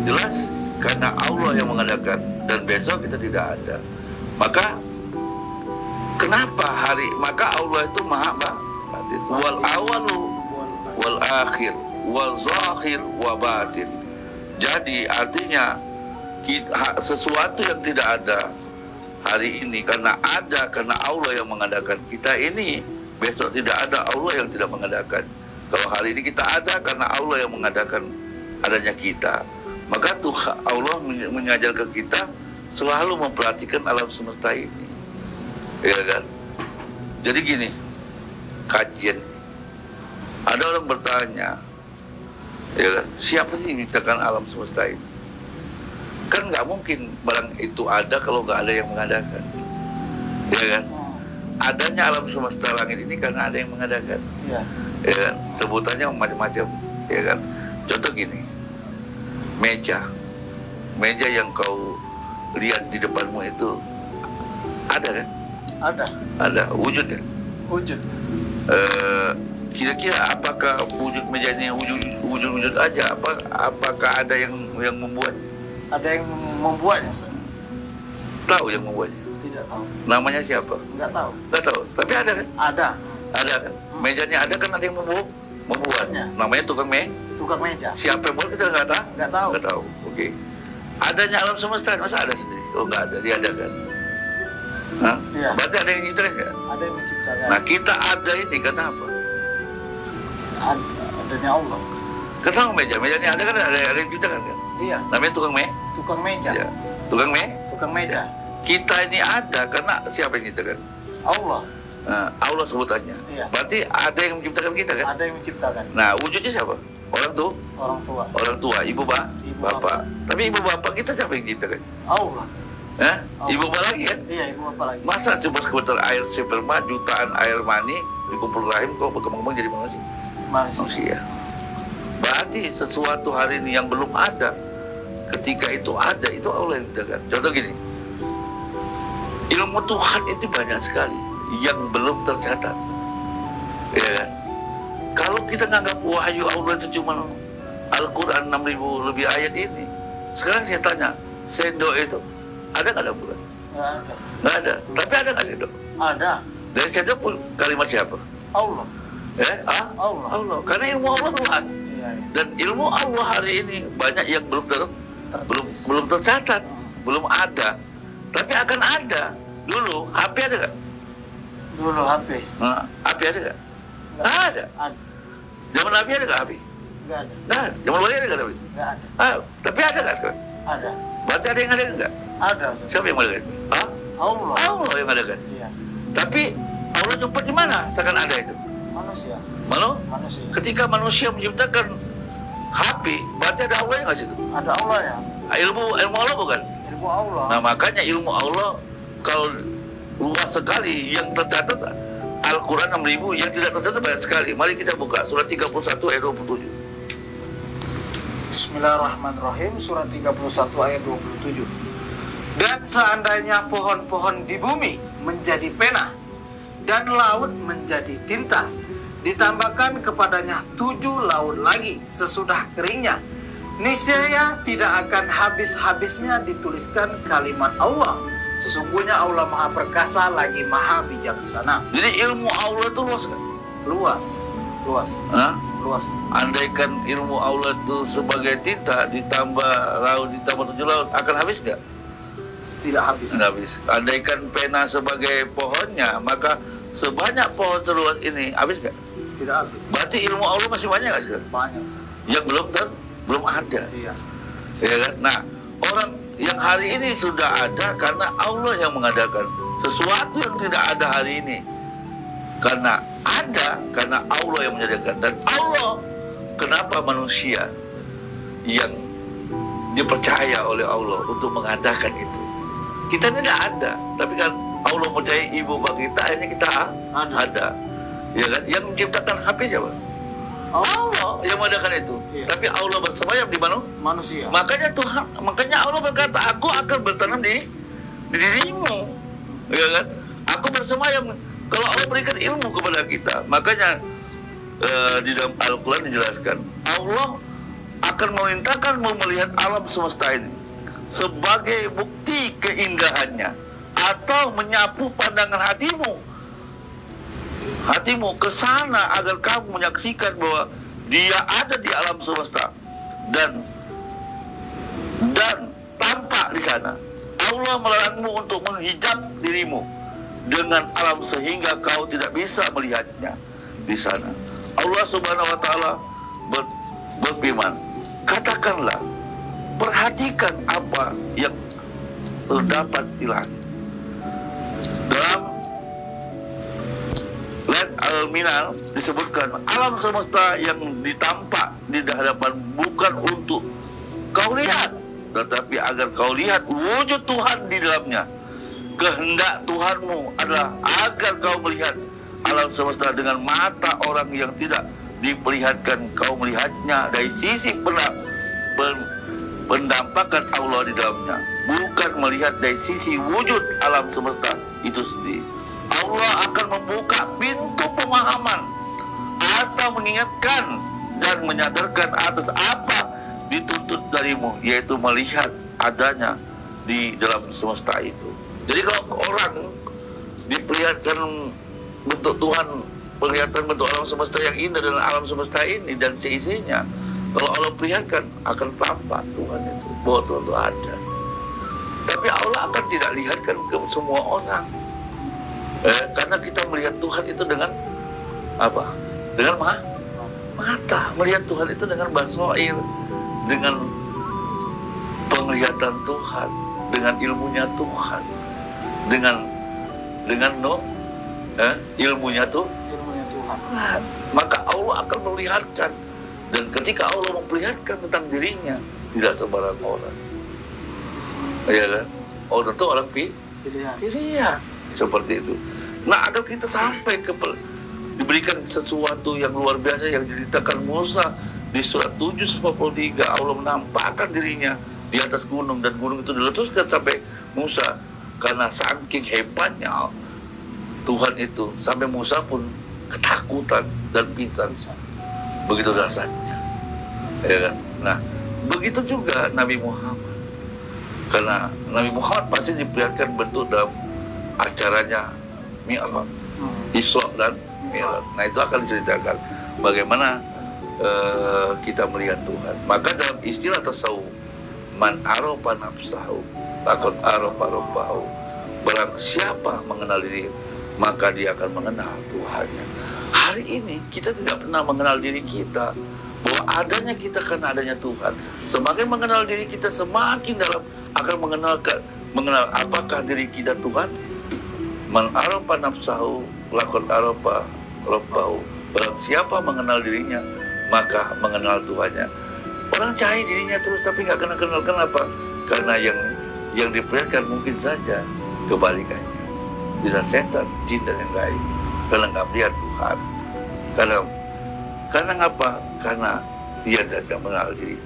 Speaker 1: jelas karena Allah yang mengadakan, dan besok kita tidak ada. Maka kenapa maka Allah itu maha batin. Wal awalu wal akhir wal zahir wa batin. Jadi artinya sesuatu yang tidak ada hari ini karena Allah yang mengadakan. Kita ini besok tidak ada, Allah yang tidak mengadakan. Kalau hari ini kita ada karena Allah yang mengadakan adanya kita. Maka Tuhan Allah mengajarkan kita selalu memperhatikan alam semesta ini, ya kan? Jadi gini, kajian, ada orang bertanya, ya kan, siapa sih yang menciptakan alam semesta ini? Kan nggak mungkin barang itu ada kalau nggak ada yang mengadakan, ya kan? Adanya alam semesta langit ini karena ada yang mengadakan, ya kan? Sebutannya macam-macam, ya kan? Contoh gini, meja yang kau lihat di depanmu itu ada kan? Ada wujudnya.
Speaker 2: Wujud.
Speaker 1: Kira-kira apakah wujud meja ini wujud aja? Apakah ada yang membuat?
Speaker 2: Ada yang membuatnya, Ustaz?
Speaker 1: Tahu yang membuatnya?
Speaker 2: Tidak tahu.
Speaker 1: Namanya siapa?
Speaker 2: Nggak tahu.
Speaker 1: Nggak tahu. Tapi ada kan? Ada kan? Mejanya ada kan, ada yang membuatnya. Namanya tukang meja. Siapa yang buat kita nggak tahu? Nggak tahu. Oke. Adanya alam semesta, masa ada sendiri? Kalau nggak ada, dia ada kan? Hah?
Speaker 2: Iya.
Speaker 1: Berarti ada yang menciptakan nggak?
Speaker 2: Ada yang menciptakan.
Speaker 1: Nah, kita ada ini karena apa?
Speaker 2: Adanya Allah.
Speaker 1: Ketemu mejanya ada kan? Ada yang menciptakan kan?
Speaker 2: Iya.
Speaker 1: Namanya tukang
Speaker 2: meja.
Speaker 1: Ya. Tukang meja. Kita ini ada karena siapa yang menciptakan?
Speaker 2: Allah.
Speaker 1: Nah, Allah sebutannya.
Speaker 2: Iya.
Speaker 1: Berarti ada yang menciptakan kita kan?
Speaker 2: Ada yang menciptakan.
Speaker 1: Nah, wujudnya siapa? Orang tua, ibu bapak. Tapi ibu bapak kita siapa yang menciptakan?
Speaker 2: Allah.
Speaker 1: Ibu bapak lagi kan?
Speaker 2: Iya, ibu bapak lagi.
Speaker 1: Masa coba sebentar air sperma, jutaan air mani dikumpul rahim kok berkembang jadi manusia. Berarti sesuatu hari ini yang belum ada, ketika itu ada, itu Allah yang menciptakan. Contoh gini, ilmu Tuhan itu banyak sekali yang belum tercatat, ya kan? Kalau kita nganggap wahyu Allah itu cuma Al-Quran 6.000 lebih ayat ini, sekarang saya tanya, sendok itu ada nggak dalam Quran? Nggak ada. Tapi ada nggak sendok?
Speaker 2: Ada.
Speaker 1: Dari sendok pun kalimat siapa?
Speaker 2: Allah.
Speaker 1: Allah. Karena ilmu Allah luas.
Speaker 2: Iya.
Speaker 1: Dan ilmu Allah hari ini banyak yang belum tercatat, belum ada. Tapi akan ada. Dulu HP ada nggak?
Speaker 2: Dulu HP.
Speaker 1: HP ada nggak? Ada. Zaman Nabi ada nggak HP?
Speaker 2: Nggak ada.
Speaker 1: Nggak ada. Zaman Wali ada nggak Nabi?
Speaker 2: Nggak ada.
Speaker 1: Tapi ada nggak sekarang?
Speaker 2: Ada.
Speaker 1: Berarti ada yang ada nggak?
Speaker 2: Ada.
Speaker 1: Siapa yang ada? Allah yang adakan.
Speaker 2: Iya.
Speaker 1: Tapi Allah jumpa di mana? Seakan ada itu.
Speaker 2: Manusia.
Speaker 1: Manusia. Ketika manusia menciptakan HP, berarti ada Allahnya nggak situ?
Speaker 2: Ada Allah ya.
Speaker 1: Ilmu Allah bukan?
Speaker 2: Ilmu Allah.
Speaker 1: Nah makanya ilmu Allah kalau luas sekali, yang tercatat Al-Quran 6.000, yang tidak tercatat banyak sekali. Mari kita buka surat 31 ayat 27.
Speaker 2: Bismillahirrahmanirrahim. Surat 31 ayat 27. Dan seandainya pohon-pohon di bumi menjadi pena dan laut menjadi tinta, ditambahkan kepadanya 7 laut lagi sesudah keringnya, niscaya tidak akan habis-habisnya dituliskan kalimat Allah. Sesungguhnya Allah Maha Perkasa lagi Maha Bijaksana.
Speaker 1: Jadi ilmu Allah itu luas kan?
Speaker 2: Luas.
Speaker 1: Hah?
Speaker 2: Luas.
Speaker 1: Andaikan ilmu Allah itu sebagai tinta ditambah laut, ditambah 7 laut, akan habis nggak?
Speaker 2: Tidak habis.
Speaker 1: Nggak habis. Andaikan pena sebagai pohonnya, maka sebanyak pohon terluas ini habis nggak?
Speaker 2: Tidak habis.
Speaker 1: Berarti ilmu Allah masih banyak nggak sih?
Speaker 2: Banyak.
Speaker 1: Yang belum ada.
Speaker 2: Iya.
Speaker 1: Ya kan? Nah, orang yang hari ini sudah ada karena Allah yang mengadakan sesuatu yang tidak ada hari ini. Karena Allah yang menyediakan. Dan Allah, kenapa manusia yang dipercaya oleh Allah untuk mengadakan itu? Kita tidak ada, tapi kan Allah percaya ibu bagi kita, akhirnya kita ada. Ya kan? Yang menciptakan HP siapa? Allah yang mengadakan itu.
Speaker 2: Iya.
Speaker 1: Tapi Allah bersemayam di mana?
Speaker 2: Manusia.
Speaker 1: Makanya Allah berkata, aku akan bertanam di dirimu. Ya kan? Aku bersemayam. Kalau Allah berikan ilmu kepada kita, makanya di dalam Al-Quran dijelaskan, Allah akan memerintahkan melihat alam semesta ini sebagai bukti keindahannya, atau menyapu pandangan hatimu ke sana agar kamu menyaksikan bahwa Dia ada di alam semesta dan tampak di sana. Allah melarangmu untuk menghijab dirimu dengan alam sehingga kau tidak bisa melihatnya di sana. Allah Subhanahu wa taala berfirman, katakanlah, perhatikan apa yang terdapat di langit. Dalam Land Al-Minal disebutkan, alam semesta yang ditampak di hadapan bukan untuk kau lihat, tetapi agar kau lihat wujud Tuhan di dalamnya. Kehendak Tuhanmu adalah agar kau melihat alam semesta dengan mata orang yang tidak diperlihatkan kau melihatnya dari sisi pendampakan Allah di dalamnya, bukan melihat dari sisi wujud alam semesta itu sendiri. Allah akan membuka pintu pemahaman atau mengingatkan dan menyadarkan atas apa dituntut darimu, yaitu melihat adanya di dalam semesta itu. Jadi kalau orang diperlihatkan bentuk Tuhan, penglihatan bentuk alam semesta yang indah dan alam semesta ini dan seisinya, kalau Allah perlihatkan akan tampak Tuhan itu, bahwa Tuhan itu ada. Tapi Allah akan tidak lihatkan ke semua orang. Karena kita melihat Tuhan itu dengan apa? Dengan mata. Melihat Tuhan itu dengan basoir, dengan penglihatan Tuhan, dengan ilmunya Tuhan, dengan ilmunya Tuhan. Maka Allah akan melihatkan. Dan ketika Allah memperlihatkan tentang dirinya, tidak sembarang orang. Ya kan? Oh, tentu orang pilihan. Seperti itu. Nah, agar kita sampai diberikan sesuatu yang luar biasa yang diceritakan Musa di surat 7:43, Allah menampakkan dirinya di atas gunung, dan gunung itu diletuskan sampai Musa. Karena saking hebatnya Tuhan itu, sampai Musa pun ketakutan dan pingsan. Begitu dasarnya. Ya kan? Nah, begitu juga Nabi Muhammad. Karena Nabi Muhammad pasti diperlihatkan bentuk dalam acaranya Mi'raj, Isra dan Mi'raj. Nah, itu akan diceritakan bagaimana kita melihat Tuhan. Maka dalam istilah tasawuf, man arafa nafsahu faqad arafa rabbahu. Barang siapa mengenal diri, maka dia akan mengenal Tuhannya. Hari ini kita tidak pernah mengenal diri kita, bahwa adanya kita karena adanya Tuhan. Semakin mengenal diri kita, semakin dalam akan mengenal mengenal apakah diri kita Tuhan. Man arafa nafsahu laqad arafa rabbahu. Barang siapa mengenal dirinya, maka mengenal Tuhannya. Orang cari dirinya terus tapi nggak kenal. Kenapa? Karena yang diperlihatkan mungkin saja kebalikannya. Bisa setan, jin dan yang lain. Karena nggak melihat Tuhan. Karena apa? Karena dia tidak mengenal diri.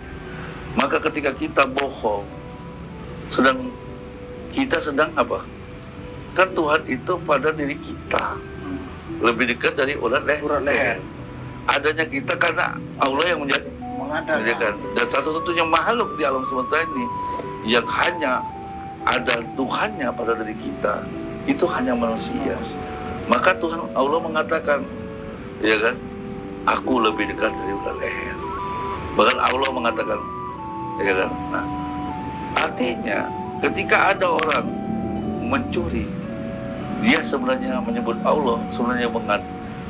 Speaker 1: Maka ketika kita bohong, kita sedang apa? Kan Tuhan itu pada diri kita lebih dekat dari urat leher. Adanya kita karena Allah yang menjadikan. Dan satu-satunya makhluk di alam semesta ini yang hanya ada Tuhannya pada diri kita itu hanya manusia. Maka Tuhan Allah mengatakan, ya kan, aku lebih dekat dari urat leher. Bahkan Allah mengatakan, ya kan. Nah, artinya ketika ada orang mencuri, dia sebenarnya menyebut Allah, sebenarnya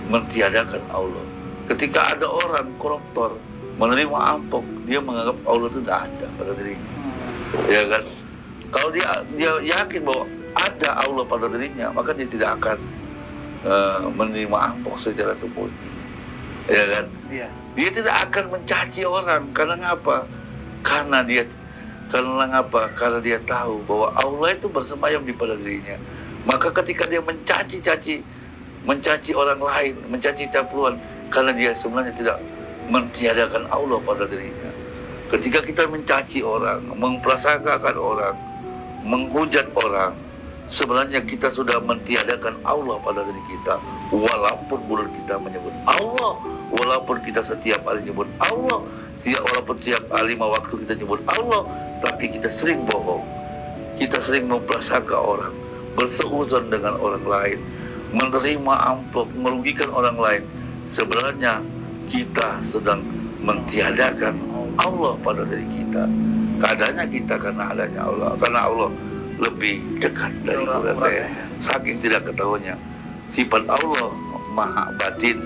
Speaker 1: mentiadakan Allah. Ketika ada orang koruptor menerima amplop, dia menganggap Allah itu tidak ada pada dirinya. Ya kan? Kalau dia yakin bahwa ada Allah pada dirinya, maka dia tidak akan menerima amplop secara sembunyi. Ya kan? Iya. Dia tidak akan mencaci orang. Karena apa? Karena dia tahu bahwa Allah itu bersemayam di pada dirinya. Maka ketika dia mencaci orang lain, mencaci Tuhan, karena dia sebenarnya tidak mentiadakan Allah pada dirinya. Ketika kita mencaci orang, memprasangkakan orang, menghujat orang, sebenarnya kita sudah mentiadakan Allah pada diri kita. Walaupun mulut kita menyebut Allah, walaupun kita setiap hari menyebut Allah, walaupun setiap 5 waktu kita menyebut Allah, tapi kita sering bohong, kita sering memprasangka orang, berseuzon dengan orang lain, menerima amplop, merugikan orang lain. Sebenarnya kita sedang mentiadakan Allah pada diri kita. Keadaannya kita karena adanya Allah, karena Allah lebih dekat dari kita. Saking tidak ketahuannya sifat Allah maha batin,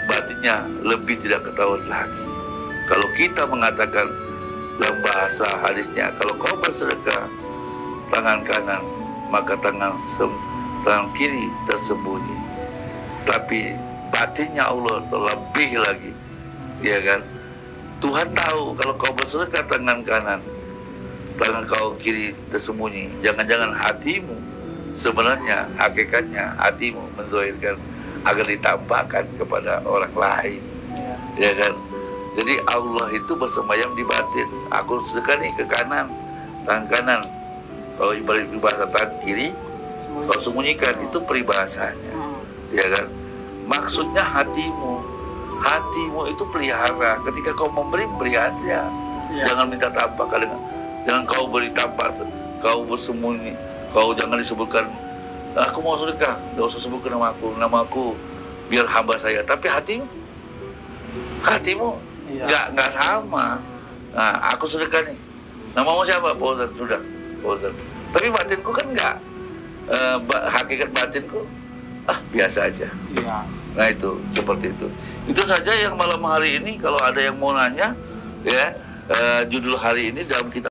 Speaker 1: batinnya lebih tidak ketahuan lagi. Kalau kita mengatakan dalam bahasa hadisnya, kalau kau bersedekah tangan kanan, maka tangan kiri tersembunyi. Tapi batinnya Allah terlebih lagi, ya kan? Tuhan tahu kalau kau bersedekah tangan kanan, tangan kau kiri tersembunyi. Jangan-jangan hatimu sebenarnya, hakikatnya hatimu menzahirkan agar ditampakkan kepada orang lain, ya kan? Jadi Allah itu bersemayam di batin. Aku sedekah nih ke kanan, tangan kanan. Kalau ibarat bahasa tangan kiri, kau sembunyikan, itu peribahasanya, ya kan? Maksudnya hatimu itu pelihara. Ketika kau memberi, beri aja. Jangan minta tampak. Jangan kau beri tampak, kau bersembunyi, kau jangan disebutkan, aku mau sedekah, gak usah sebutkan namaku, biar hamba saya. Tapi hatimu nggak sama. Nah, aku sedekah nih, namamu siapa? Pak sudah. Tapi batinku kan enggak, hakikat batinku biasa aja. Nah itu seperti itu. Itu saja yang malam hari ini. Kalau ada yang mau nanya, ya, judul hari ini dalam kitab